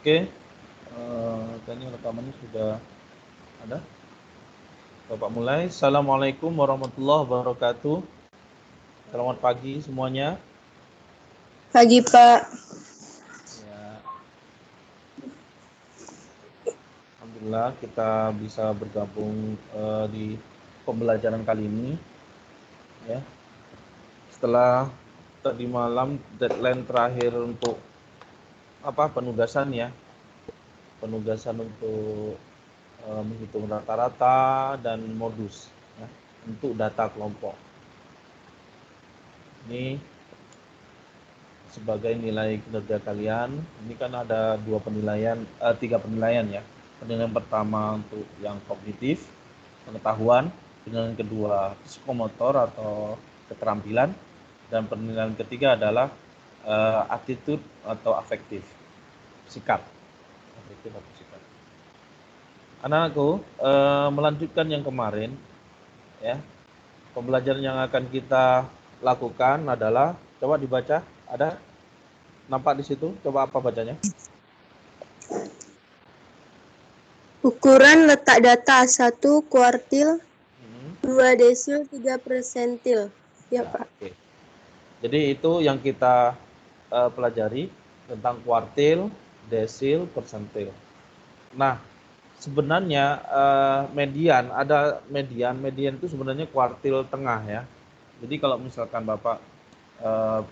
Oke, kayaknya rekamannya sudah ada. Bapak mulai. Assalamualaikum warahmatullahi wabarakatuh. Selamat pagi semuanya. Pagi, Pak. Ya. Alhamdulillah kita bisa bergabung di pembelajaran kali ini. Ya. Setelah tadi malam deadline terakhir untuk penugasan ya. Penugasan untuk menghitung rata-rata dan modus ya, untuk data kelompok. Ini sebagai nilai kinerja kalian. Ini kan ada tiga penilaian ya. Penilaian pertama untuk yang kognitif, pengetahuan, penilaian kedua psikomotor atau keterampilan, dan penilaian ketiga adalah attitude atau afektif, sikap. Afektif atau sikap. Anak-anakku, melanjutkan yang kemarin, ya. Pembelajaran yang akan kita lakukan adalah, coba dibaca, ada nampak di situ? Coba apa bacanya? Ukuran letak data 1 kuartil, 2 desil, 3 persentil. Ya, Pak. Oke. Jadi itu yang kita pelajari tentang kuartil, desil, persentil. Nah, sebenarnya median itu sebenarnya kuartil tengah ya. Jadi kalau misalkan Bapak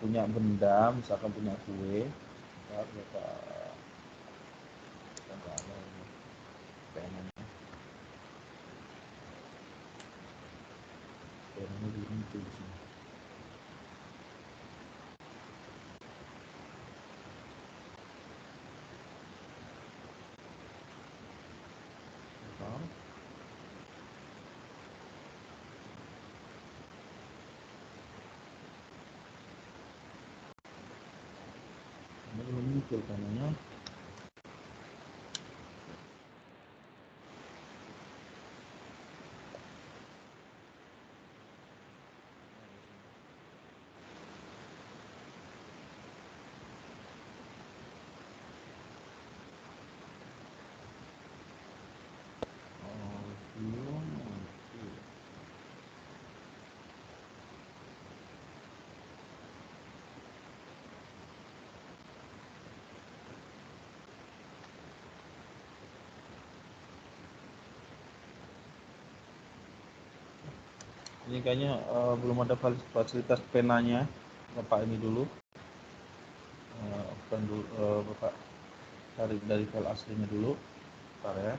punya benda, misalkan punya kue, Bapak belum muncul kanannya. Ini kayaknya belum ada fasilitas penanya. Bapak ini dulu. Open dulu, Bapak cari dari file aslinya dulu. Bentar ya.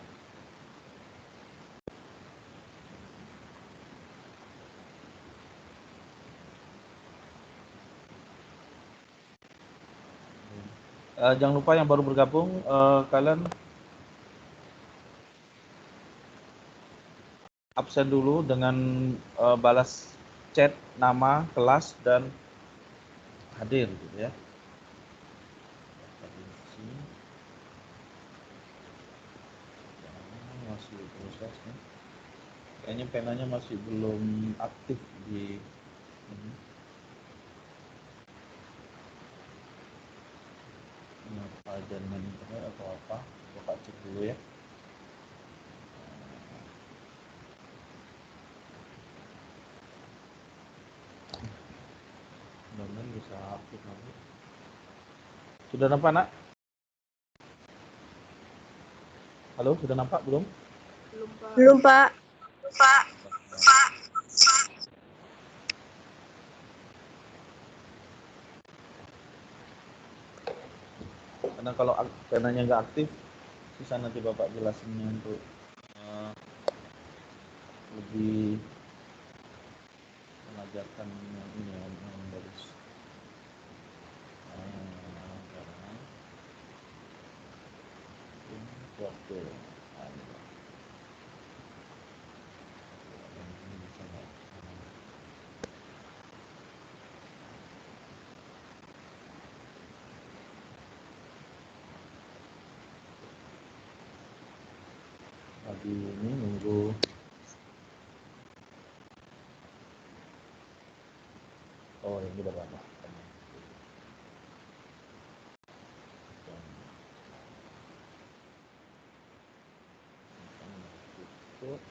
Jangan lupa yang baru bergabung, kalian absen dulu dengan balas chat nama, kelas, dan hadir gitu ya. Masih proses nih. Kayaknya penanya masih belum aktif di ini. Apa jaringan internet atau apa? Bapak cek dulu ya. Mudah-mudahan bisa aktif nanti. Sudah nampak, Nak? Halo, sudah nampak belum? Belum, Pak. Karena kalau penanya nggak aktif, bisa nanti Bapak jelasinnya untuk lebih mengajarkan yang ini yang bagus. Waktu pagi ini nunggu. Oh, ini udah lama. Masuk.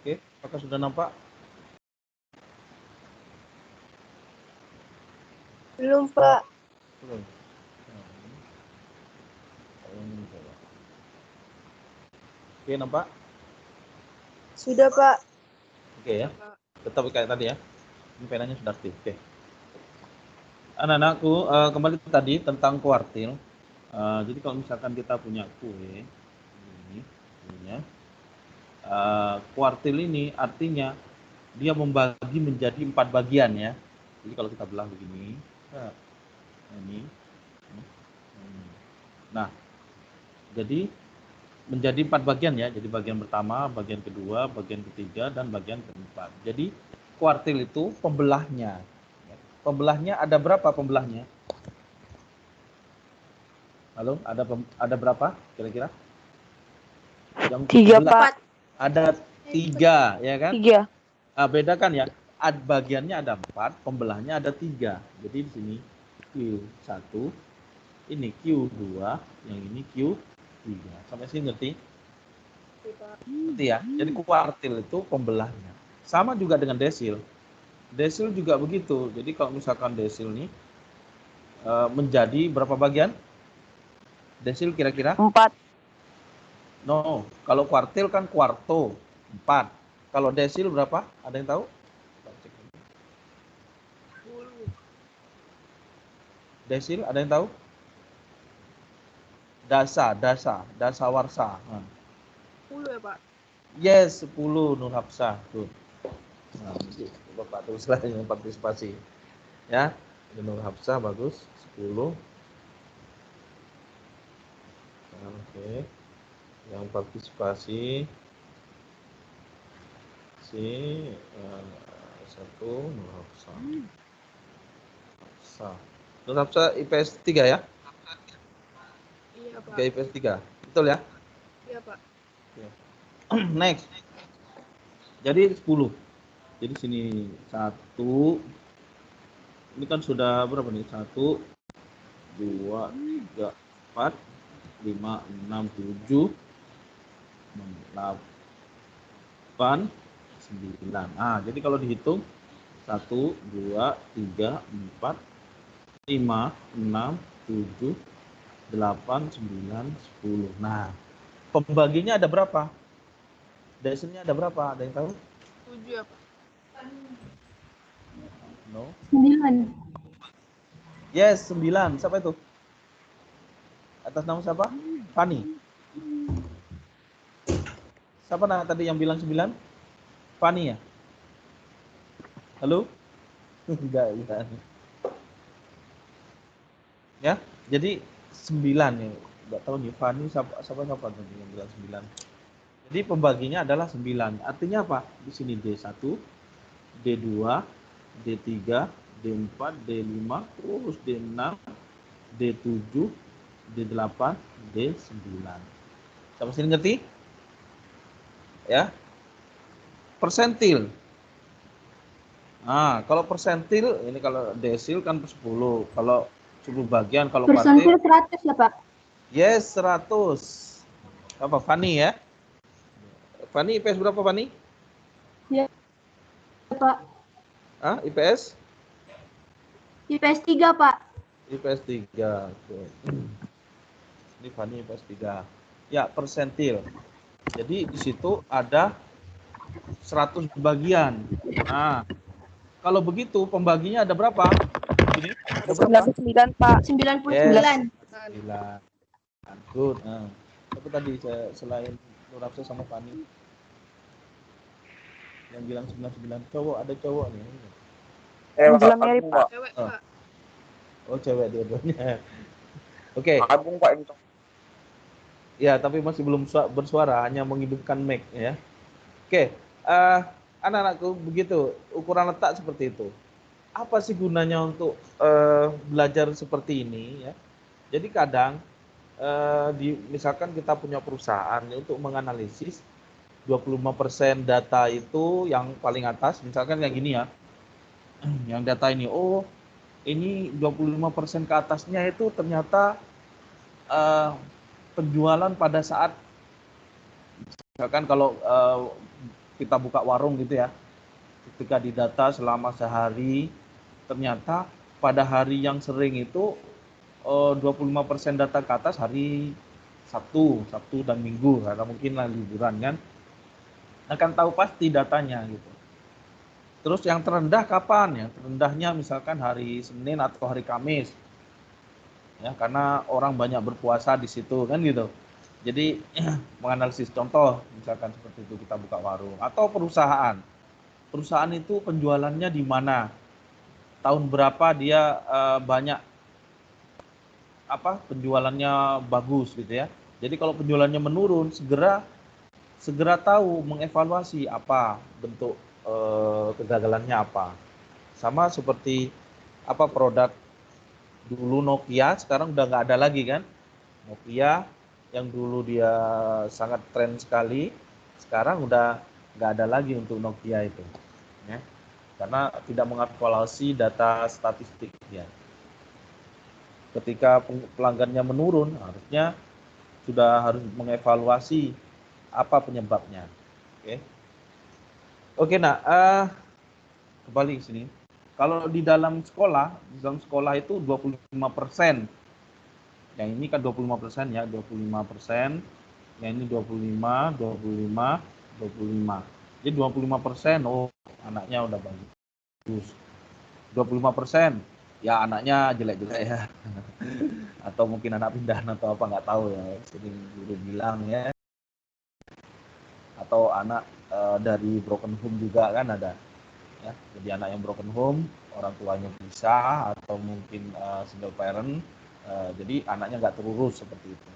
Oke, apakah sudah nampak? Belum, Pak. Belum. Oke, nampak? Sudah, Pak. Oke ya. Tetap kayak tadi ya. Ini penanya sudah aktif. Oke. Anak-anakku, kembali tadi tentang kuartil. Jadi kalau misalkan kita punya kue, ini, kuenya, kuartil ini artinya dia membagi menjadi 4 bagian ya. Jadi kalau kita belah begini, ini. Nah, jadi menjadi 4 bagian ya. Jadi bagian pertama, bagian kedua, bagian ketiga, dan bagian keempat. Jadi kuartil itu pembelahnya. Pembelahnya ada berapa pembelahnya? Halo, ada berapa kira-kira? Yang 3, pembelah Pak. ada 3 ya kan? 3. Beda kan ya? Bagiannya ada 4, pembelahnya ada 3. Jadi di sini Q1, ini Q2, yang ini Q3. Sampai sini ngerti? Ngerti ya? Jadi kuartil itu pembelahnya. Sama juga dengan desil. Desil juga begitu. Jadi kalau misalkan desil nih menjadi berapa bagian? Desil kira-kira? 4. No, kalau kuartil kan kuarto, 4. Kalau desil berapa? Ada yang tahu? Desil, ada yang tahu? Dasawarsa. 10 ya, Pak? Yes, 10 Nur Hafsah. Tuh. Nah, Bapak tulislah yang partisipasi. Ya, Nur Hafsah bagus, 10. Oke. Yang partisipasi satu Nur Hafsah. Nur Hafsah IPS 3 ya? Iya, Pak. Oke, IPS 3. Betul ya? Iya, Pak. Next. Jadi 10. Jadi sini 1. Ini kan sudah berapa nih? 1, 2, 3, 4, 5, 6, 7, 8, 9. Jadi kalau dihitung 1, 2, 3, 4, 5, 6, 7, 8, 9, 10. Nah, pembaginya ada berapa? Desilnya ada berapa? Ada yang tahu? 7 ya, Pak? No. 9. Yes, 9. Siapa itu? Atas nama siapa? Fani. Siapa tadi yang bilang 9? Fani ya? Halo? Enggak. Ya, jadi 9 nih. Enggak tahu nih Fani siapa tadi yang bilang 9. Jadi pembaginya adalah 9. Artinya apa? Di sini D1, D2, D3, D4, D5, terus D6, D7, D8, D9. Sampai sini ngerti? Ya. Persentil. Kalau persentil ini kalau desil kan 10. Kalau 10 bagian, kalau Persentil kuartil 100 ya, Pak? yes, 100. Apa Fani ya? Fani IPS berapa Fani? Ya, Pak. IPS? IPS 3, Pak. IPS 3. Oke. Ini Fani IPS 3. Ya, persentil. Jadi di situ ada 100 bagian. Nah, kalau begitu pembaginya ada berapa? Ini ada berapa? 99, Pak. 99. Yes, 9. Good. Tapi tadi selain Nur Hafsah sama Fani yang bilang 99 cowok, ada cowok nih. Angela Mary, Pak. Cewek, Pak. Oh, cewek dua-duanya. Oke. Agung Pak ini. Ya, tapi masih belum bersuara, hanya menghidupkan mic ya. Oke, anak-anakku begitu, ukuran letak seperti itu. Apa sih gunanya untuk belajar seperti ini ya? Jadi kadang misalkan kita punya perusahaan ya, untuk menganalisis 25% data itu yang paling atas, misalkan yang gini ya. Yang data ini, oh ini 25% ke atasnya itu ternyata penjualan pada saat misalkan kalau kita buka warung gitu ya, ketika didata selama sehari, ternyata pada hari yang sering itu 25% data ke atas hari Sabtu dan Minggu, karena mungkin lah liburan kan, akan tahu pasti datanya gitu. Terus yang terendah kapan ya? Terendahnya misalkan hari Senin atau hari Kamis, ya karena orang banyak berpuasa di situ kan gitu. Jadi menganalisis contoh misalkan seperti itu, kita buka warung atau perusahaan itu penjualannya di mana, tahun berapa dia banyak penjualannya bagus gitu ya. Jadi kalau penjualannya menurun, segera tahu mengevaluasi apa bentuk kegagalannya apa. Sama seperti produk dulu Nokia, sekarang udah nggak ada lagi kan. Nokia yang dulu dia sangat tren sekali, sekarang udah nggak ada lagi untuk Nokia itu, ya. Karena tidak mengevaluasi data statistik ya. Ketika pelanggannya menurun, harusnya sudah harus mengevaluasi apa penyebabnya. Oke, nah kembali ke sini. Kalau di dalam sekolah itu 25%. Yang ini kan 25% ya, 25%. Yang ini 25, 25, 25. Jadi 25%, oh anaknya udah bagus. 25%, ya anaknya jelek-jelek ya. Atau mungkin anak pindahan atau apa, nggak tahu ya. Sering guru bilang ya. Atau anak dari broken home juga kan ada. Ya, jadi anak yang broken home, orang tuanya pisah atau mungkin single parent, jadi anaknya nggak terurus seperti itu.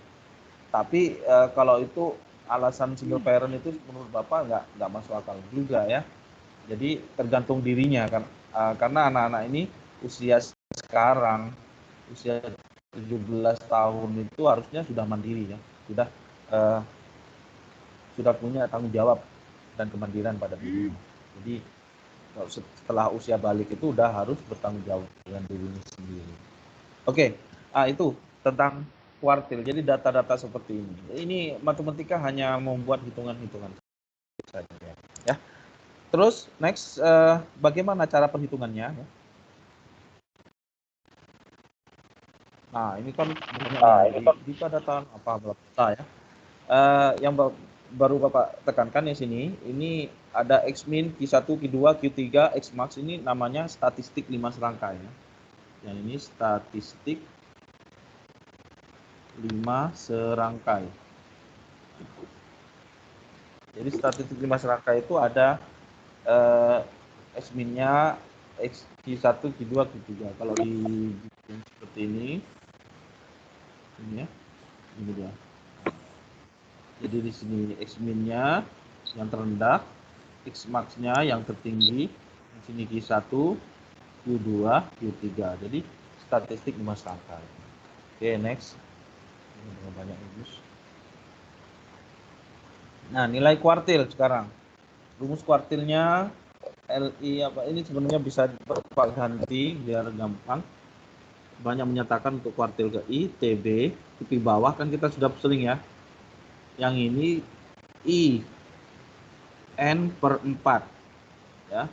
Tapi kalau itu alasan single parent itu menurut Bapak nggak masuk akal juga ya. Jadi tergantung dirinya kan, karena anak-anak ini sekarang usia 17 tahun itu harusnya sudah mandiri ya, sudah punya tanggung jawab dan kemandirian pada dirinya. Jadi setelah usia balik itu udah harus bertanggung jawab dengan dirinya sendiri. Oke, itu tentang kuartil. Jadi data-data seperti ini. Ini matematika hanya membuat hitungan-hitungan saja. Ya. Terus next, bagaimana cara perhitungannya? Nah, ini kan banyak nih. Jika data ya. Yang baru Bapak tekankan di sini, ini ada X-min, Q1, Q2, Q3, X-max, ini namanya statistik 5 serangkai ya. Yang ini statistik 5 serangkai. Jadi statistik 5 serangkai itu ada X-min-nya Q1, Q2, Q3. Kalau di seperti ini ya, ini dia. Jadi di sini X-min-nya yang terendah, X-max-nya yang tertinggi, di sini Q1, Q2, Q3. Jadi statistik 5 serangkai. Oke, next. Ini banyak rumus. Nah, nilai kuartil sekarang. Rumus kuartilnya LI ini sebenarnya bisa Pak ganti biar gampang. Banyak menyatakan untuk kuartil ke I, TB, tepi bawah kan kita sudah sering ya. Yang ini I N per 4 ya.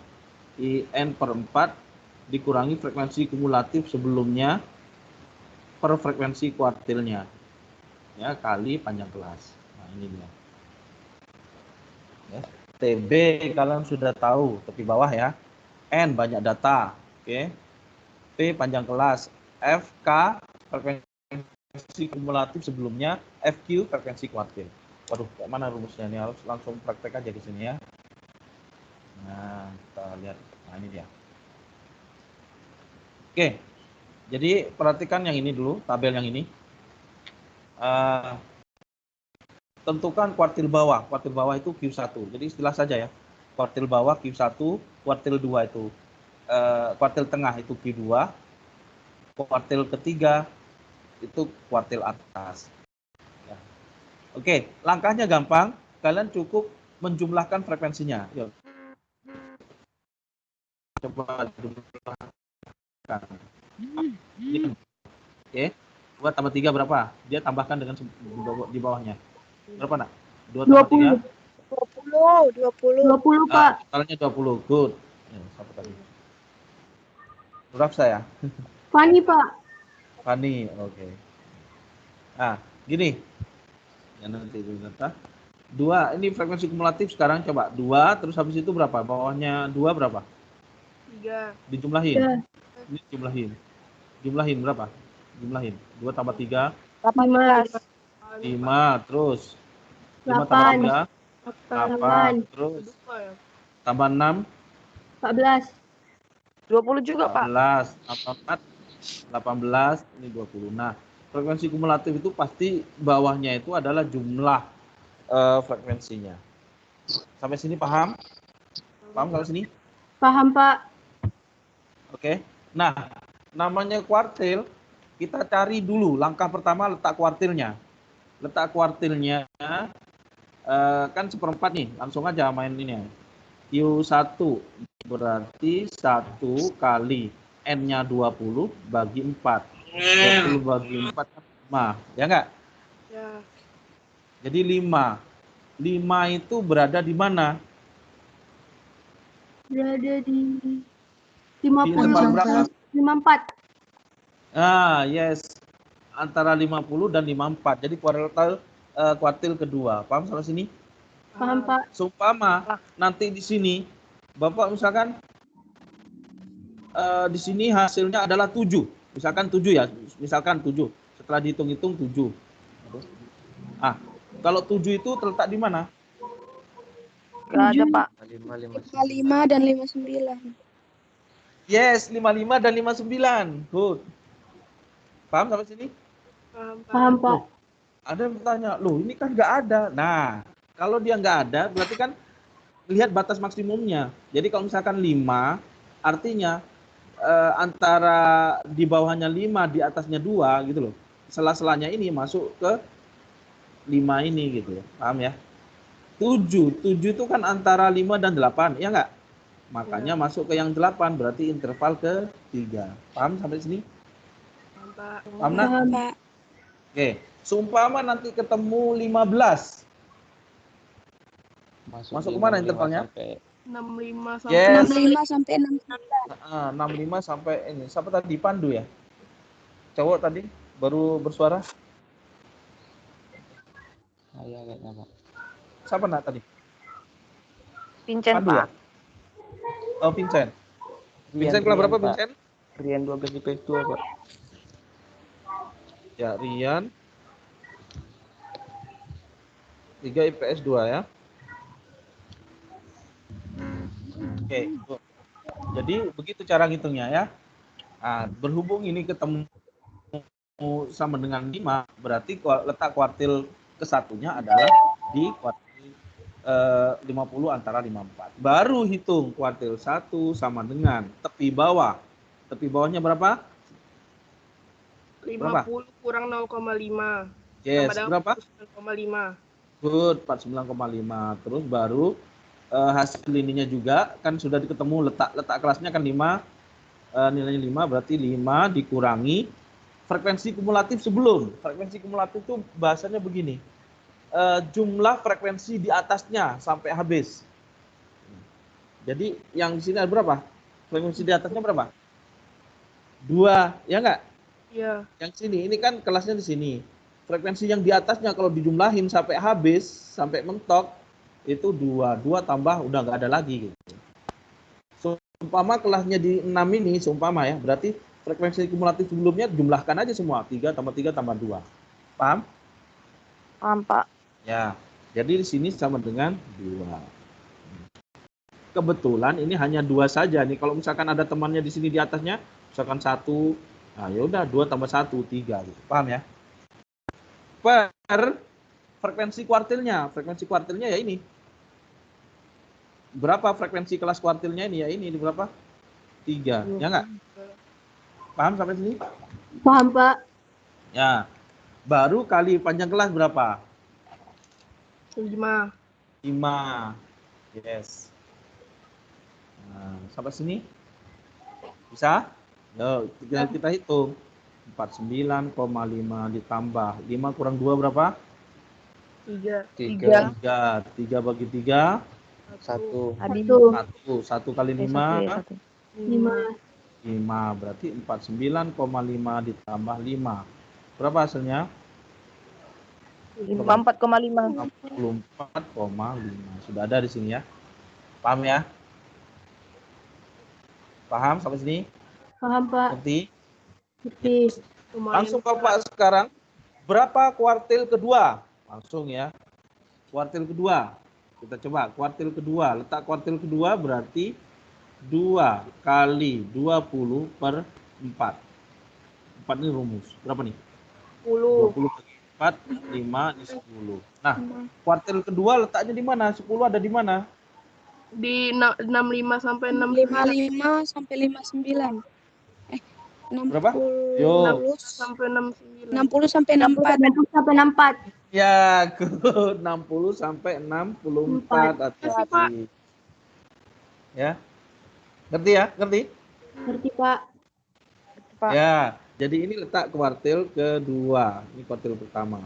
I N per 4 dikurangi frekuensi kumulatif sebelumnya per frekuensi kuartilnya ya, kali panjang kelas. Nah, ini dia ya. TB kalian sudah tahu, tepi bawah ya. N banyak data, oke. P panjang kelas, FK frekuensi kumulatif sebelumnya, FQ frekuensi kuartil. Waduh, kayak mana rumusnya ini, harus langsung praktek aja di sini ya. Nah, kita lihat. Nah, ini dia. Oke. Jadi perhatikan yang ini dulu, tabel yang ini. tentukan kuartil bawah. Kuartil bawah itu Q1. Jadi istilah saja ya. Kuartil bawah Q1, kuartil 2 itu kuartil tengah itu Q2, kuartil ketiga itu kuartil atas. Ya. Oke, langkahnya gampang. Kalian cukup menjumlahkan frekuensinya. Yuk. Coba jumlahkan. Ini, oke. 2 tambah 3 berapa? Dia tambahkan dengan di bawahnya. Berapa, Nak? 2 tambah 3? 20. 20, Pak. Totalnya 20. Good. Ya, siapa tadi? Berapa saya? Fani, Pak. Fani, oke. Nah, gini. Ya nanti ternyata 2, ini frekuensi kumulatif sekarang coba 2, terus habis itu berapa? Bawahnya 2 berapa? 3. Dijumlahin. Ya. Ini jumlahin. Jumlahin berapa? Jumlahin. 2 tambah 3, 15. 5, terus 5 tambah 8. 3, 8, terus tambah 6, 14. 20 juga, Pak. 14, tambah 4, 18, ini 20. Nah, frekuensi kumulatif itu pasti bawahnya itu adalah jumlah frekuensinya. Sampai sini paham? Paham sampai sini? Paham, Pak. Oke. Nah, namanya kuartil, kita cari dulu langkah pertama letak kuartilnya. Letak kuartilnya kan seperempat nih, langsung aja main ini ya. Q1 berarti 1 kali N-nya 20 bagi 4. 20 bagi 4 5, ya enggak? Ya. Jadi 5. 5 itu berada di mana? Berada di Di interval berapa? 54. Ah, yes. Antara 50 dan 54. Jadi kuartil kedua. Paham sampai sini? Paham, Pak. Seumpama nanti di sini Bapak misalkan di sini hasilnya adalah 7. Misalkan 7 ya. Misalkan 7. Setelah dihitung-hitung 7. Ah, kalau 7 itu terletak di mana? Gak ada, Pak. 55 dan 59. Yes, 55 dan 59. Good. Paham sampai sini? Paham, Pak. Ada yang bertanya, loh ini kan nggak ada. Nah, kalau dia nggak ada, berarti kan lihat batas maksimumnya. Jadi kalau misalkan 5, artinya antara di bawahnya 5, di atasnya 2, gitu loh. Sela-selanya ini masuk ke 5 ini, gitu. Paham ya? 7 itu kan antara 5 dan 8, ya nggak? Makanya masuk ke yang 8, berarti interval ke-3. Paham sampai sini? Paham, Nak? Paham. Pak. Oke, seumpama nanti ketemu 15. Masuk kemana intervalnya? 65 sampai Yes. 65 sampai 69. 65 sampai ini. Siapa tadi? Pandu ya? Cowok tadi baru bersuara. Saya kayaknya, Pak. Siapa nak tadi? Vincent, Pandu ya? Pak. Oh, Vincent. Vincent kelas berapa, Pak. Vincent? Rian 12 IPS 2, Pak. Ya, Rian 3 IPS 2 ya. Oke. Jadi begitu cara ngitungnya ya. Nah, berhubung ini ketemu sama dengan 5, berarti letak kuartil kesatunya adalah di kuartil 50 antara 54. Baru hitung kuartil 1 sama dengan tepi bawah. Tepi bawahnya berapa? 50 kurang 0,5. Yes, berapa? 9,5. Good, 49,5. Terus baru hasil ininya juga kan sudah ketemu letak kelasnya kan 5, nilainya 5, berarti 5 dikurangi frekuensi kumulatif sebelum. Frekuensi kumulatif itu bahasanya begini. Jumlah frekuensi di atasnya sampai habis. Jadi yang di sini ada berapa? Frekuensi di atasnya berapa? 2, ya enggak? Iya. Yang sini, ini kan kelasnya di sini. Frekuensi yang di atasnya kalau dijumlahin sampai habis, sampai mentok, itu 2. 2 tambah udah nggak ada lagi gitu. Seumpama kelasnya di 6 ini, seumpama ya, berarti frekuensi kumulatif sebelumnya jumlahkan aja semua. 3 tambah 3 tambah 2. Paham? Paham, Pak. Ya, jadi di sini sama dengan 2. Kebetulan ini hanya 2 saja nih. Kalau misalkan ada temannya di sini di atasnya, misalkan 1, nah ya udah 2 tambah 1, 3 gitu. Paham ya? Per frekuensi kuartilnya. Frekuensi kuartilnya ya ini. Berapa frekuensi kelas kuartilnya ini? Ya ini berapa? 3. Ya enggak? Paham sampai sini? Paham, Pak. Ya. Baru kali panjang kelas berapa? 5. 5. Yes. Nah, sampai sini? Bisa? Yuk, kita hitung. 49,5 ditambah 5 kurang 2 berapa? 3. 3, 3 bagi 3 1, 1, 1 kali 5 5, 5 berarti 49,5 ditambah 5 berapa hasilnya? 54,5. 64,5 sudah ada di sini ya. Paham ya? Paham sampai sini? paham, Pak. Ngerti? Ngerti. Langsung Bapak sekarang berapa kuartil kedua? Langsung ya. Kuartil kedua. Kita coba kuartil kedua. Letak kuartil kedua berarti 2 kali 20 per 4. 4 ini rumus. Berapa nih? 10. 20 bagi 4, 5 ini 10. Nah, kuartil kedua letaknya di mana? 10 ada di mana? Di 65 sampai 69. 55 sampai 59. 60 Berapa? Yo. 60 sampai 69. 60 sampai 64. 60 sampai 64. Ya, 60 sampai 64 hati-hati. Ya. Ngerti ya? Ngerti? Ngerti, Pak. Pak. Ya, jadi ini letak kuartil kedua. Ini kuartil pertama.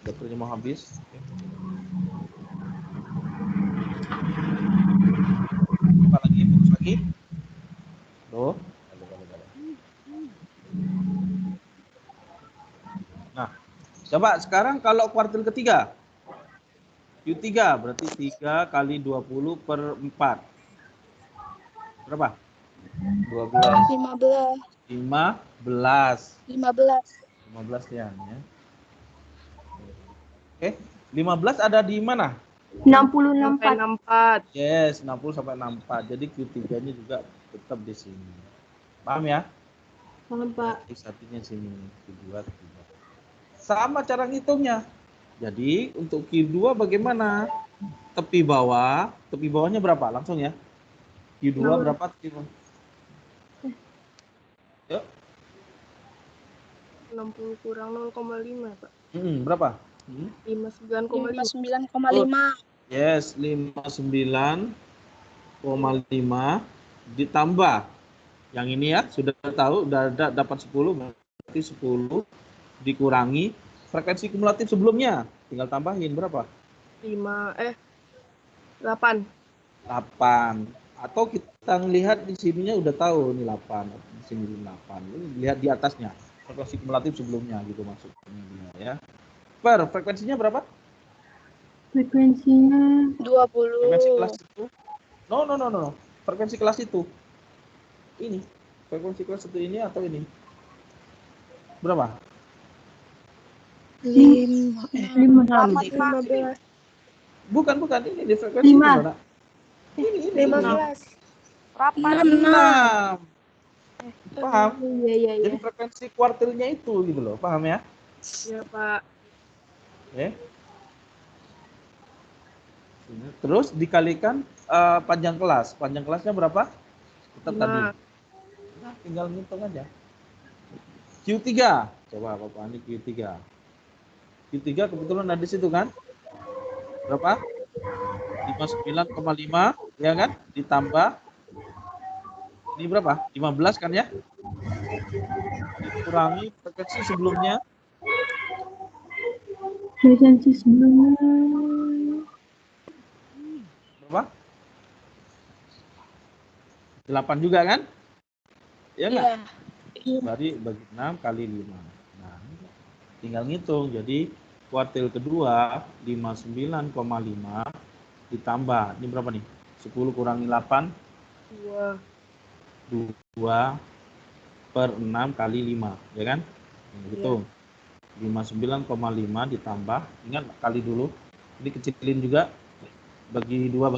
Baterainya mau habis. Apa lagi? Fokus lagi. Tuh. Nah, coba sekarang kalau kuartil ketiga. Q3 berarti 3 kali 20 per 4. Berapa? 12, 15. 15. 15. 15 ya. Oke, 15 ada di mana? 60, Sampai 64. 64. Yes, 60 sampai 64. Jadi Q3-nya juga tetap di sini. Paham ya? Paham, Pak. X1-nya sini, Q2, Q3. Sama cara ngitungnya. Jadi untuk Q2 bagaimana? Tepi bawahnya berapa? Langsung ya. Q2 berapa? Yuk. 60 kurang 0,5, Pak. Berapa? 59,5. 59,5. Yes, 59,5 ditambah yang ini ya, sudah tahu, udah dapat 10, berarti 10 dikurangi frekuensi kumulatif sebelumnya. Tinggal tambahin berapa? 8. 8. Atau kita ngelihat di sininya udah tahu ini 8, di sini 8. Ini lihat di atasnya frekuensi kumulatif sebelumnya gitu maksudnya ya. Frekuensinya berapa? Frekuensinya 20. Frekuensi kelas itu? No. Frekuensi kelas itu. Ini. Frekuensi kelas itu ini atau ini? Berapa? 15. Bukan. Ini di frekuensi 5. gimana? Ini. 15. 6. Paham? Iya. Jadi frekuensi kuartilnya itu gitu loh. Paham ya? Iya, Pak. Oke. Terus dikalikan panjang kelas. Panjang kelasnya berapa? Kita 5. tadi. Nah, tinggal ngitung aja. Q3. Coba Bapak ini Q3. Q3 kebetulan ada di situ kan? Berapa? 59,5 ya kan? Ditambah ini berapa? 15 kan ya? Dikurangi frekuensi sebelumnya. Frekuensi sebelumnya Berapa? 8 juga kan? Ya enggak? Berarti bagi 6 kali 5. Nah, tinggal ngitung. Jadi kuartil kedua 59,5 ditambah ini berapa nih? 10 kurangi 8 2 per 6 kali 5 ya kan? Hitung. 59,5 ditambah, ingat kali dulu. Ini kecilin juga. Bagi 2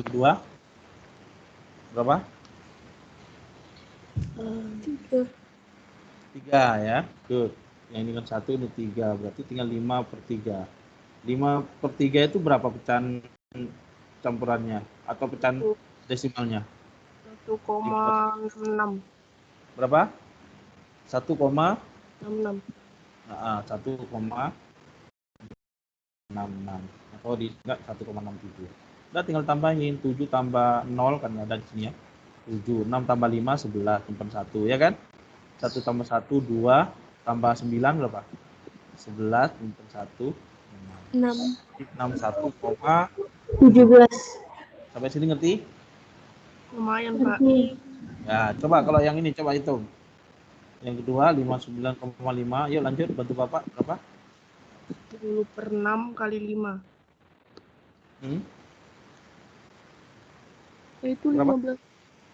berapa? 3. 3 ya. Good. Yang ini kan 1, ini 3. Berarti tinggal 5/3. 5/3 itu berapa pecahan campurannya? Atau pecahan desimalnya? 1,66. Berapa? 1,66. 66. 1,66. Atau enggak 1,67. Udah tinggal tambahin 7 tambah 0 kan ada di sini ya. 7, 6 tambah 5, 11, simpan 1 ya kan? 1 tambah 1, 2, tambah 9 berapa? 11, simpan 1, 6. 61, 17. sampai sini ngerti? Lumayan, Pak. Ngerti. Ya, coba kalau yang ini coba hitung. Yang kedua 59,5. Yuk lanjut, bantu Bapak. Berapa? 10/6 kali 5. Itu Berapa? 15.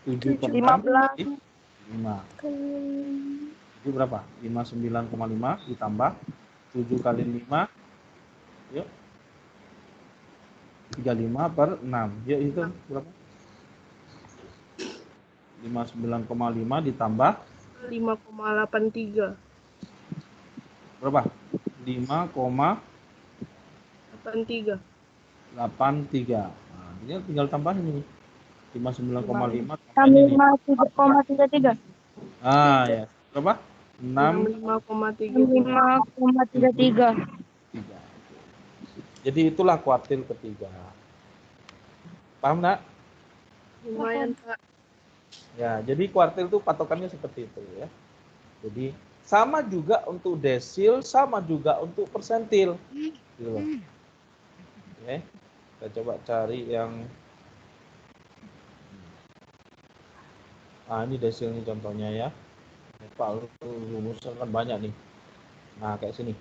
7/6 5. Itu berapa? 59,5 ditambah 7 kali 5. Yuk. 35/6. Yuk hitung berapa? 59,5 ditambah 5,83. berapa? 5,83. 83. Nah, ini tinggal tambahin ini. 59,5 tambah Kami ini. 5,33. Ah, ya. Berapa? 6 65,33. 5,33. 3. Jadi itulah kuartil ketiga. Paham nggak? Lumayan, Pak. Ya, jadi kuartil itu patokannya seperti itu ya. Jadi sama juga untuk desil, sama juga untuk persentil. Gitu loh. Oke. Kita coba cari yang ini desil nih contohnya ya. Pak, rumusnya kan banyak nih. Nah, kayak sini.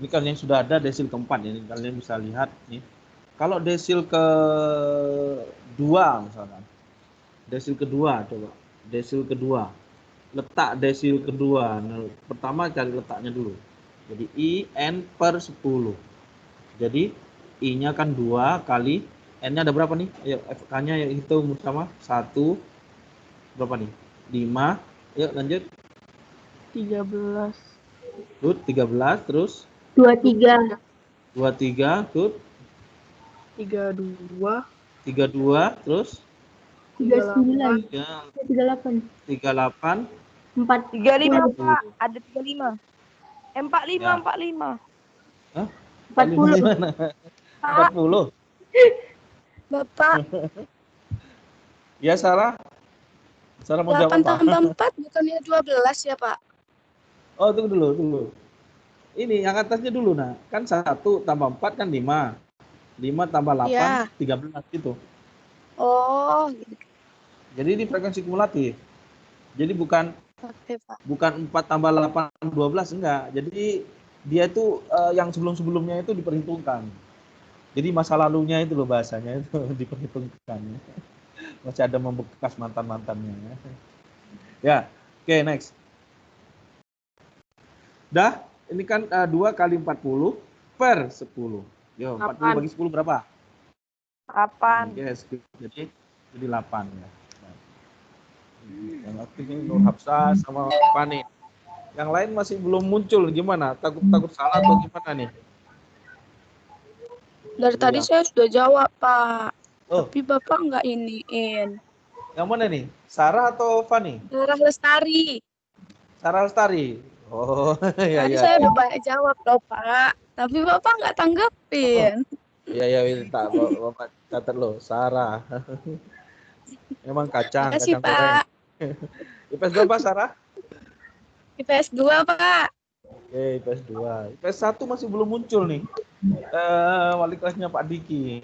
Ini kan yang sudah ada desil keempat, ini kalian bisa lihat nih. Kalau desil kedua misalkan. Desil kedua coba. Desil kedua. Letak desil kedua. Nah, pertama cari letaknya dulu. Jadi IN per 10. Jadi I-nya kan 2 kali N-nya ada berapa nih? Ayo FK-nya yuk hitung sama. 1 berapa nih? 5. Yuk lanjut. 13. Good, 13 terus 23. 23, good. 32. 32 terus 39. 38, 38. 35 40. Pak, ada 35. 45, Ya. 45. Hah? 40. Gimana? 40. Bapak, Ya Sarah. Sarah mau 8 jawab apa? tambah 4 bukannya 12 ya Pak? Oh, tunggu dulu. Ini yang atasnya dulu nah. Kan 1 tambah 4 kan 5. 5 tambah 8 Iya. 13 gitu. Oh, Jadi ini frekuensi kumulatif. Jadi bukan oke Pak. 4 tambah 8 12 enggak. Jadi dia itu yang sebelum-sebelumnya itu diperhitungkan. Jadi masa lalunya itu loh bahasanya itu diperhitungkan. Masih ada membekas mantan-mantannya. Ya, oke, next. Dah, ini kan 2 kali 40 per 10. Yo, 40 bagi 10 berapa? 8. Yes, jadi 8 ya. Yang aktif ini Nur Hafsah sama Fani. Yang lain masih belum muncul, gimana? Takut salah atau gimana nih? Dari tadi saya sudah jawab Pak. Oh, Tapi Bapak nggak iniin. yang mana nih? Sarah atau Fani? Sarah Lestari. Sarah Lestari. Oh, iya Tadi iya. saya udah banyak jawab loh Pak. Tapi Bapak nggak tanggapin. Iya minta Bapak catat lo, Sarah. Memang kacang Makasih goreng. Pak. IPS berapa Sarah? IPS 2 Pak. Oke, IPS 2. IPS 1 masih belum muncul nih. Wali kelasnya Pak Diki.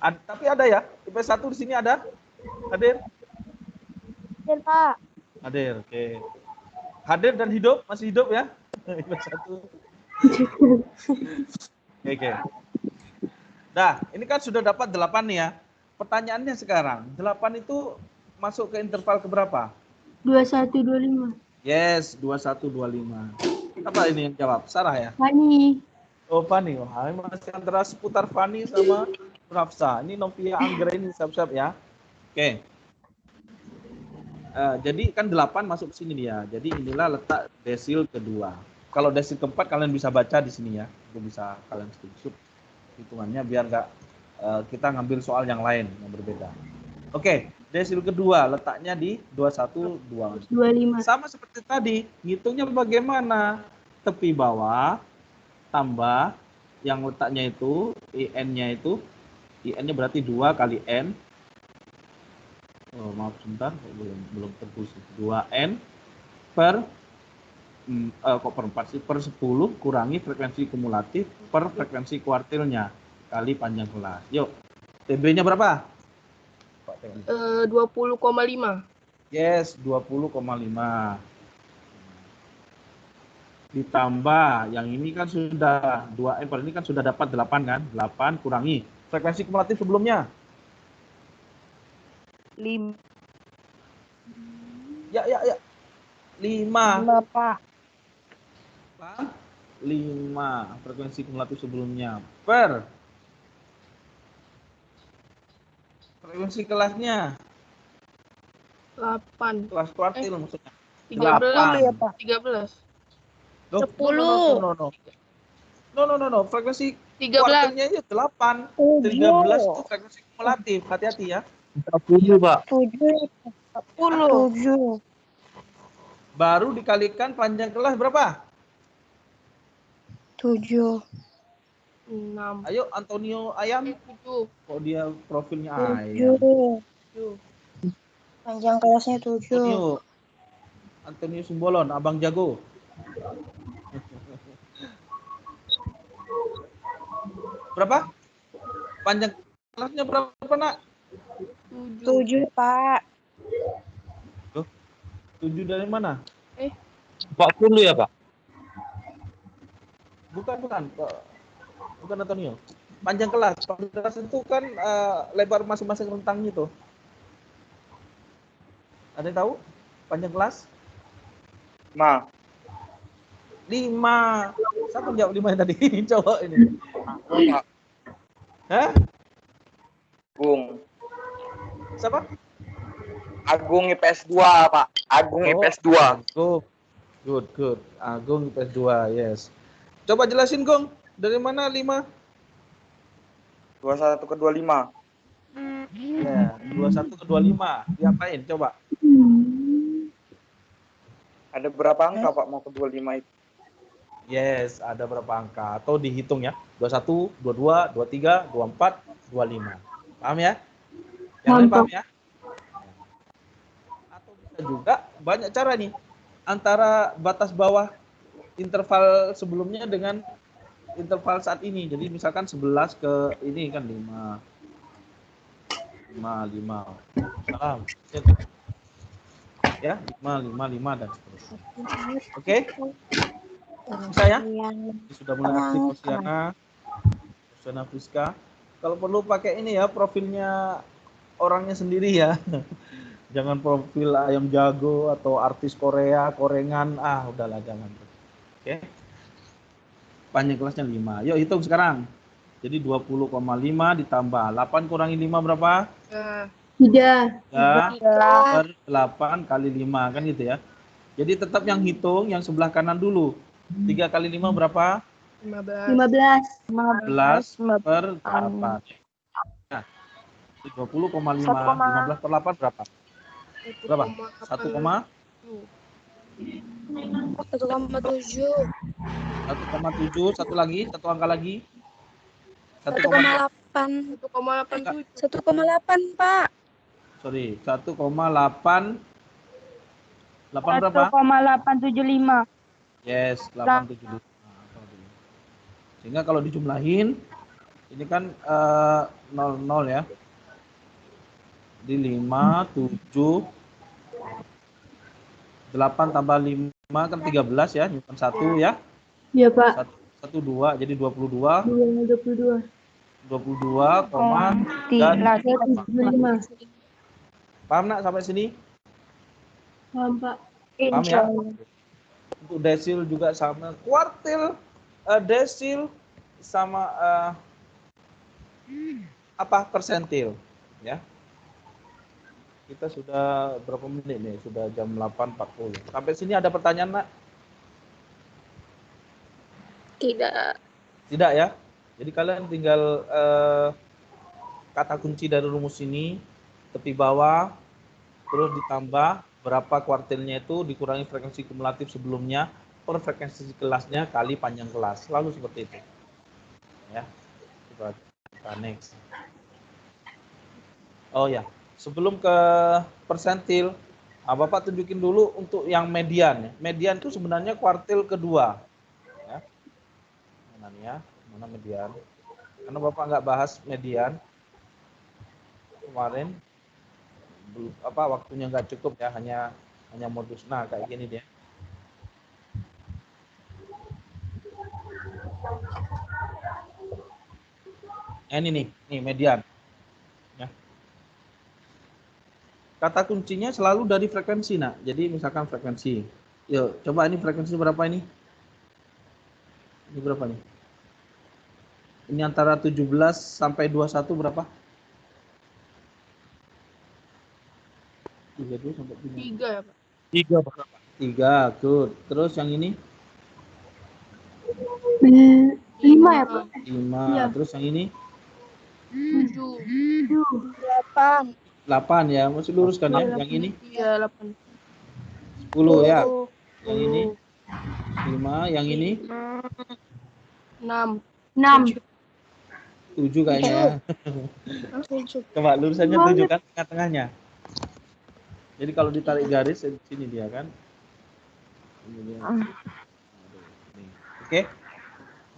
Tapi ada ya? IPS 1 di sini ada? Hadir? Hadir, Pak. Hadir, oke. Hadir dan hidup? Masih hidup ya? IPS 1. Oke. Nah, ini kan sudah dapat 8 nih ya. Pertanyaannya sekarang, 8 itu masuk ke interval keberapa? 21, 25. Yes, 21, 25. Apa ini yang jawab? Sarah ya? Fani. Oh, Fani. Oh, masih antara seputar Fani sama Rafsa. Ini Novia Anggra ini siap-siap ya. Oke. Jadi kan 8 masuk ke sini dia. Jadi inilah letak desil kedua. Kalau desil keempat kalian bisa baca di sini ya. Itu bisa kalian screenshot hitungannya biar nggak kita ngambil soal yang lain yang berbeda. Oke, desil kedua letaknya di 212. 25. Sama seperti tadi, ngitungnya bagaimana? Tepi bawah tambah yang letaknya itu IN-nya itu IN-nya berarti 2 kali N. Oh, maaf sebentar, belum tebus. 2N per kok per 4 sih? Per 10 kurangi frekuensi kumulatif per frekuensi kuartilnya kali panjang kelas. Yuk, TB-nya berapa? Pak Teknik. 20,5. Yes, 20,5. Ditambah yang ini kan sudah 2N per ini kan sudah dapat 8 kan? 8 kurangi frekuensi kumulatif sebelumnya. 5. Ya. 5. Pak. 5 frekuensi kumulatif sebelumnya per frekuensi kelasnya 8. kelas kuartil maksudnya 13 ya, Pak? 13. Loh, 10. no. Frekuensi 13. kuartilnya itu 8. 13 itu frekuensi kumulatif. Hati-hati ya. 40, Pak. 7. Baru dikalikan panjang kelas berapa? 7. 6. Ayo Antonio Ayam. 7. Kok dia profilnya Ayam? 7. Panjang kelasnya 7. Antonio Sumbolon, Abang Jago. Berapa? Panjang kelasnya berapa, Nak? 7, Pak. 7 dari mana? 40 ya, Pak? Bukan Antonio. Panjang kelas itu kan lebar masing-masing rentangnya tuh. Ada yang tahu? Panjang kelas? 5. 5. Siapa yang jawab 5 yang tadi? Coba ini. Hah? Agung. Siapa? Agung IPS 2, Pak. Agung IPS 2. Good. Agung IPS 2, yes. Coba jelasin, Gong. Dari mana 5? 21 ke 25. Ya, 21 ke 25. Diapain? Coba. Ada berapa angka, Pak, mau ke 25 itu? Yes, ada berapa angka. Atau dihitung ya. 21, 22, 23, 24, 25. Paham ya? Yang lain paham ya? Atau bisa juga banyak cara nih. Antara batas bawah interval sebelumnya dengan interval saat ini. Jadi misalkan 11 ke ini kan 5. Salam. Ya, 5 dan seterusnya. Oke? Bisa ya? Sudah mulai aktif Rosiana Friska. Kalau perlu pakai ini ya, profilnya orangnya sendiri ya. Jangan profil ayam jago atau artis Korea, korengan. Udahlah jangan. Oke. Panjang kelasnya 5. Yuk hitung sekarang. Jadi 20,5 ditambah 8 kurangi 5 berapa? 3. 3 per 8 kali 5 kan gitu ya. Jadi tetap yang hitung yang sebelah kanan dulu. 3 kali 5 berapa? 15. 15 per 8. Nah, 20,5. 15 per 8 berapa? Berapa? 1, 1,7. 1,7. Satu lagi, satu angka lagi. 1,8. 1,87. 1,8, Pak. Sorry, 1,8. 8 berapa? 1,875. Yes, 875. Sehingga kalau dijumlahin, ini kan 0 ya. Di 5, 7, 8 tambah 5 kan 13 ya, nyimpan 1 ya. Iya, Pak. 1, 2, jadi 22. 22. 22,3. Paham nak sampai sini? Paham, Pak. Paham ya? Untuk desil juga sama. Kuartil, desil sama persentil, ya. Kita sudah berapa menit nih? Sudah jam 8.40. Sampai sini ada pertanyaan, Nak? Tidak. Tidak ya? Jadi kalian tinggal kata kunci dari rumus ini, tepi bawah, terus ditambah berapa kuartilnya itu, dikurangi frekuensi kumulatif sebelumnya, per frekuensi kelasnya kali panjang kelas. Selalu seperti itu. Ya. Coba kita next. Oh ya, sebelum ke persentil, Bapak tunjukin dulu untuk yang median. Median itu sebenarnya kuartil kedua. Ya. Mana nih ya? Mana median? Karena Bapak nggak bahas median kemarin, waktunya nggak cukup ya, hanya modus. Nah, kayak gini dia. Ini nih median. Ya. Kata kuncinya selalu dari frekuensi, Nak. Jadi misalkan frekuensi. Yuk, coba ini frekuensi berapa ini? Ini berapa nih? Ini antara 17 sampai 21 berapa? 32 sampai 3. 3 ya, Pak? 3 berapa? 3, good. Terus yang ini? 5 ya, Pak? 5. Iya. Terus yang ini? 7. 8. 8 ya, masih lurus kan ya? Yang ini? Iya, 8. 10 ya. Yang ini? 5. Yang ini? 6. 6. 7 kayaknya. Coba lurusannya 7 kan, tengah-tengahnya. Jadi kalau ditarik garis sini dia kan. Ini dia. Oke.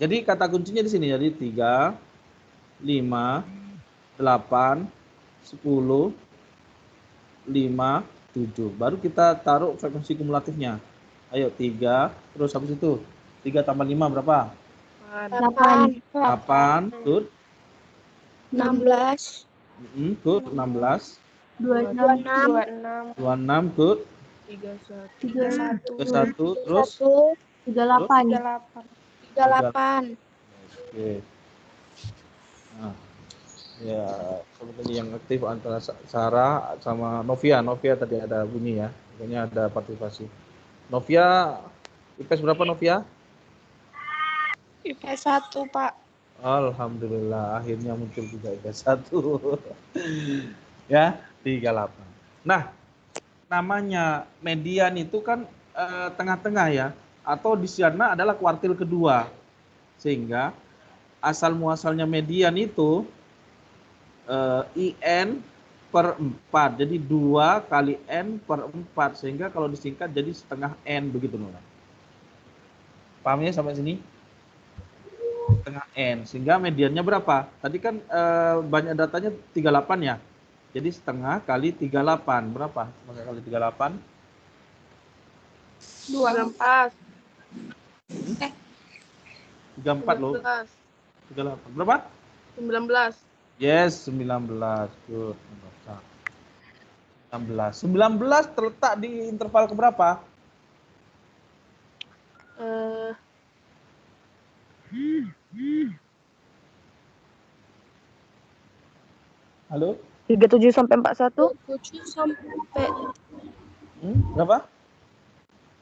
Jadi kata kuncinya di sini, jadi 3, 5, 8, 10, 5, 7. Baru kita taruh frekuensi kumulatifnya. Ayo 3, terus habis itu 3 tambah 5 berapa? 8. 8, good. 16. Good, 16. 26. 26, good. 31. 31, terus 38. 38. oke. Nah, ya, seperti yang aktif antara Sarah sama Novia. Novia tadi ada bunyi ya. Pokoknya ada partisipasi. Novia, IPS berapa Novia? IPS 1, Pak. Alhamdulillah, akhirnya muncul juga IPS 1. Ya, 38. Nah, namanya median itu kan tengah-tengah ya, atau di sana adalah kuartil kedua. Sehingga asal muasalnya median itu IN per 4. Jadi 2 kali N per 4. Sehingga kalau disingkat jadi setengah N begitu Nona. Paham ya sampai sini? Setengah N. Sehingga mediannya berapa? Tadi kan banyak datanya 38 ya. Jadi setengah kali 38. Berapa? Setengah kali 38? 24. 34 loh. 38. Berapa? 19. Yes, 19. Good. 19. 19 terletak di interval keberapa? Halo? 37 sampai 41. 7 sampai Berapa?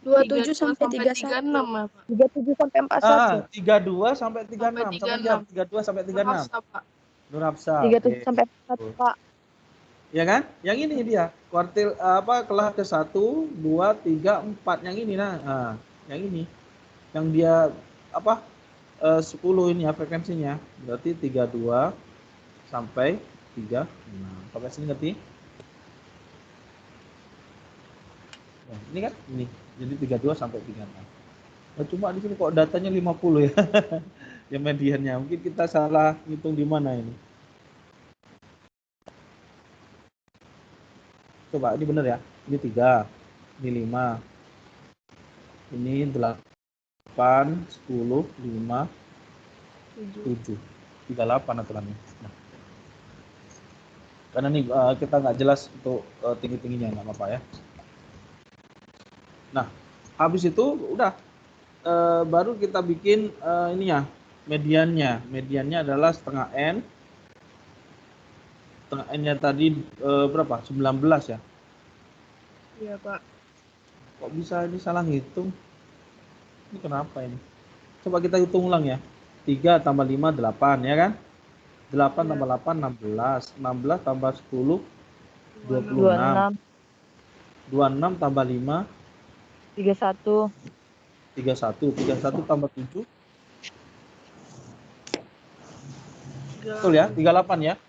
27 sampai 36 31. ya, Pak. 37 sampai 41. 32 sampai 36. Sampai Sama jam 32 sampai 36. Hafsa, Pak. Nur Hafsa. 37 Oke. sampai 41, Pak. Ya kan? Yang ini dia. Kuartil kelas ke 1, 2, 3, 4. Yang ini nah. Yang ini. Yang dia 10 ini ya frekuensinya. Berarti 32 sampai 36. Sampai sini ngerti? Nah, ini kan ini. Jadi 32 sampai 36. Nah, cuma di sini kok datanya 50 ya. Ya mediannya. Mungkin kita salah hitung di mana ini. Coba ini benar ya. Ini 3, ini 5. Ini 8, 10, 5, 7. 38 aturannya. Nah. Karena ini kita nggak jelas untuk tinggi-tingginya, nggak apa-apa ya. Nah, habis itu udah baru kita bikin ininya, mediannya. Mediannya adalah setengah N N-nya tadi berapa? 19 ya? Iya, Pak. Kok bisa ini salah ngitung? Ini kenapa ini? Coba kita hitung ulang ya. 3 tambah 5, 8 ya kan? 8 Iya. tambah 8, 16. 16 tambah 10, 26. 26. 26 tambah 5, 31. 31. 31 tambah 7, betul ya? 38 ya?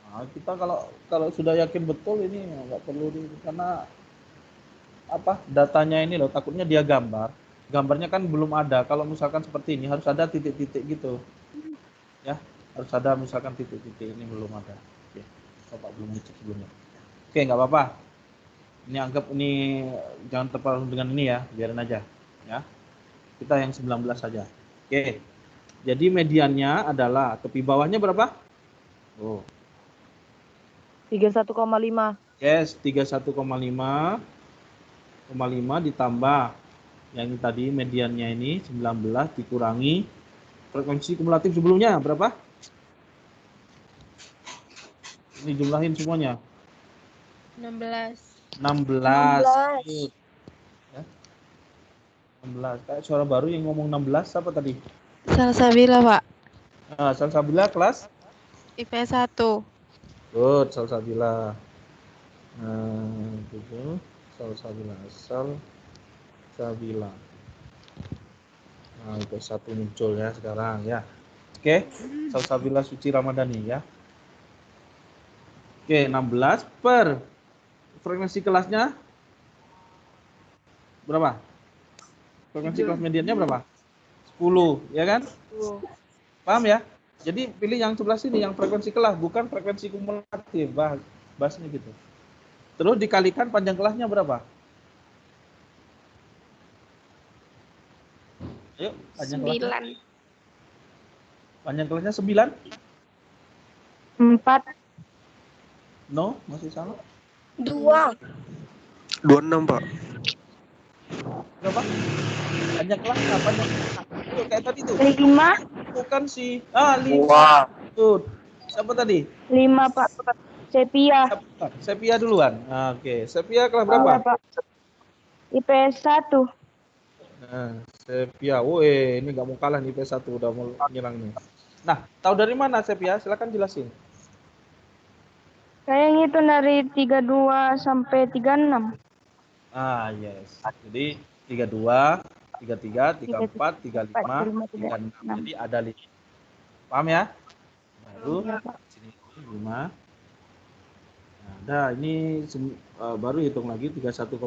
Nah, kita kalau sudah yakin betul ini nggak perlu karena apa? Datanya ini loh, takutnya dia gambarnya kan belum ada. Kalau misalkan seperti ini harus ada titik-titik gitu. Ya, harus ada misalkan titik-titik, ini belum ada. Oke. Bapak belum ngecek sebelumnya. Oke, nggak apa-apa. Ini anggap ini jangan terpengaruh dengan ini ya, biarin aja ya. Kita yang 19 saja. Oke. Jadi mediannya adalah tepi bawahnya berapa? Oh. 31,5. Yes, 31,5 ditambah yang ini tadi mediannya ini 19 dikurangi frekuensi kumulatif sebelumnya berapa? Ini jumlahin semuanya. 16. 16. Good. Ya. 16. Kayak suara baru yang ngomong 16 apa tadi? Salsabila, Pak. Nah, Salsabila kelas IPS 1. good, Salsabila. Nah, itu Salsabila. Salsabila. Nah, itu satu muncul ya sekarang ya. Oke, Salsabila Suci Ramadhani ya. Oke, 16 per frekuensi kelasnya berapa? Frekuensi kelas mediannya berapa? 10, ya kan? Paham ya? Jadi pilih yang sebelah sini, yang frekuensi kelas, bukan frekuensi kumulatif, bahasnya gitu. Terus dikalikan panjang kelasnya berapa? Ayo, panjang kelasnya. 9. Panjang kelasnya 9? 4. No, masih salah. 2. 26, Pak. Berapa? Panjang kelasnya, panjang kelasnya. Ayo, kayak tadi tuh. 5. Bukan sih. 5. Wah. Tuh. Siapa tadi? 5, Pak. Sepia. Sepia duluan. Nah, oke. Sepia kelas Iya, berapa? Pak. IPS 1. Nah, Sepia. Woi, ini nggak mau kalah nih PS1, udah mau nyerang nih. Nah, tahu dari mana Sepia? Silakan jelasin. Saya ngitung dari 32 sampai 36. Ah, yes. Jadi 32, 33, 34, 35, 36. Jadi ada 5. Paham ya? Baru sini 5. Nah, ada ini baru hitung lagi 31,5.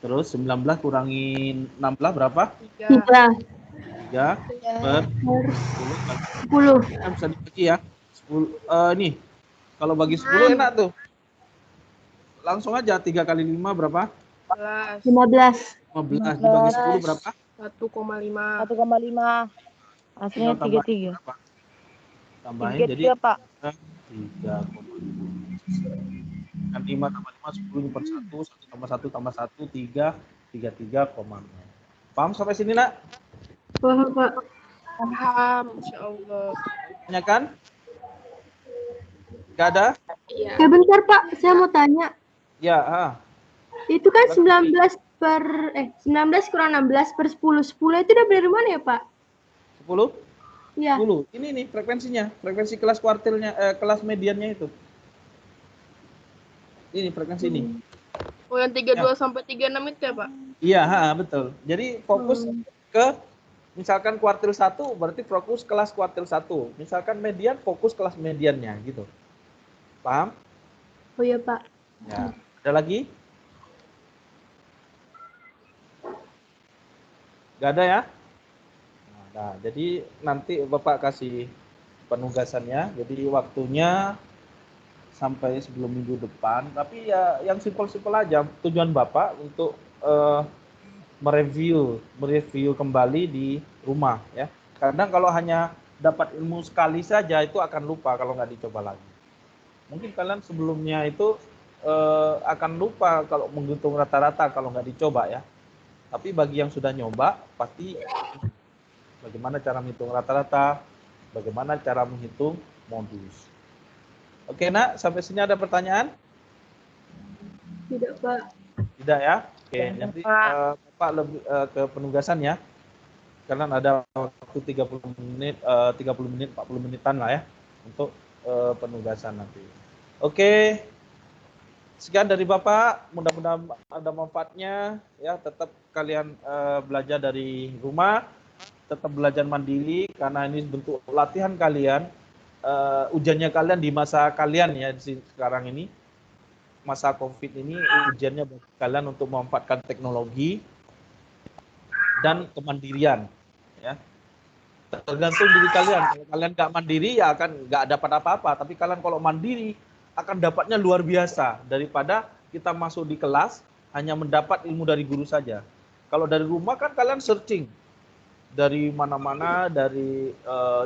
Terus 19 kurangi 16 berapa? 3. 3 per 10. Kita bisa dibagi ya. 10 ini. Kalau bagi 10 enak tuh. Langsung aja 3 kali 5 berapa? 15. 15 dibagi 10 berapa? 1,5. 1,5. Hasilnya Tinggal 33. berapa? Tambahin 33, jadi Pak. 3,5. Kan 5 tambah 5 10 per 1, 1 tambah 1 tambah 1 3, 33,0. Paham sampai sini, Nak? Paham, Pak. Paham, insya Allah. Tanya kan? Gak ada? Iya. Bentar, Pak. Saya mau tanya. Ya, Itu kan 19 kurang 16 per 10. 10 itu udah dari mana ya, Pak? 10? Iya. 10. Ini nih frekuensinya, frekuensi kelas kuartilnya, kelas mediannya itu. Ini frekuensi ini. Oh, yang 32 sampai 36 itu ya, Pak? Iya, betul. Jadi fokus ke misalkan kuartil 1 berarti fokus kelas kuartil 1. Misalkan median fokus kelas mediannya gitu. Paham? Oh iya, Pak. Ya. Ada lagi? Gak ada ya? Nah, jadi nanti Bapak kasih penugasannya. Jadi waktunya sampai sebelum minggu depan. Tapi ya yang simpel-simpel aja. Tujuan Bapak untuk mereview kembali di rumah ya. Kadang kalau hanya dapat ilmu sekali saja itu akan lupa kalau nggak dicoba lagi. Mungkin kalian sebelumnya itu akan lupa kalau menghitung rata-rata kalau nggak dicoba ya. Tapi bagi yang sudah nyoba pasti bagaimana cara menghitung rata-rata, bagaimana cara menghitung modus. Oke, Nak, sampai sini ada pertanyaan? Tidak, Pak. Tidak ya? Oke, nanti Bapak lebih ke penugasan ya. Kalian ada waktu 30 menit, 30 menit, 40 menitan lah ya untuk penugasan nanti. Oke. Sekian dari Bapak, mudah-mudahan ada manfaatnya ya. Tetap kalian belajar dari rumah, tetap belajar mandiri karena ini bentuk latihan kalian, ujiannya kalian di masa kalian ya sekarang ini. Masa COVID ini ujiannya bagi kalian untuk memanfaatkan teknologi dan kemandirian ya. Tergantung diri kalian. Kalau kalian nggak mandiri ya akan nggak dapat apa-apa, tapi kalian kalau mandiri akan dapatnya luar biasa daripada kita masuk di kelas hanya mendapat ilmu dari guru saja. Kalau dari rumah kan kalian searching dari mana-mana, dari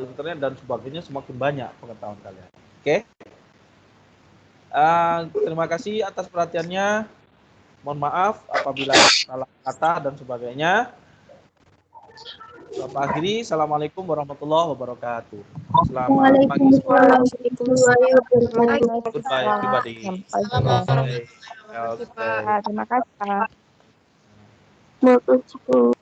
internet dan sebagainya, semakin banyak pengetahuan kalian. Oke? Terima kasih atas perhatiannya. Mohon maaf apabila salah kata dan sebagainya. Bapak akhiri. Assalamualaikum warahmatullahi wabarakatuh. Selamat pagi. Goodbye everybody. Terima kasih, Pak. Terima kasih, Pak. Mau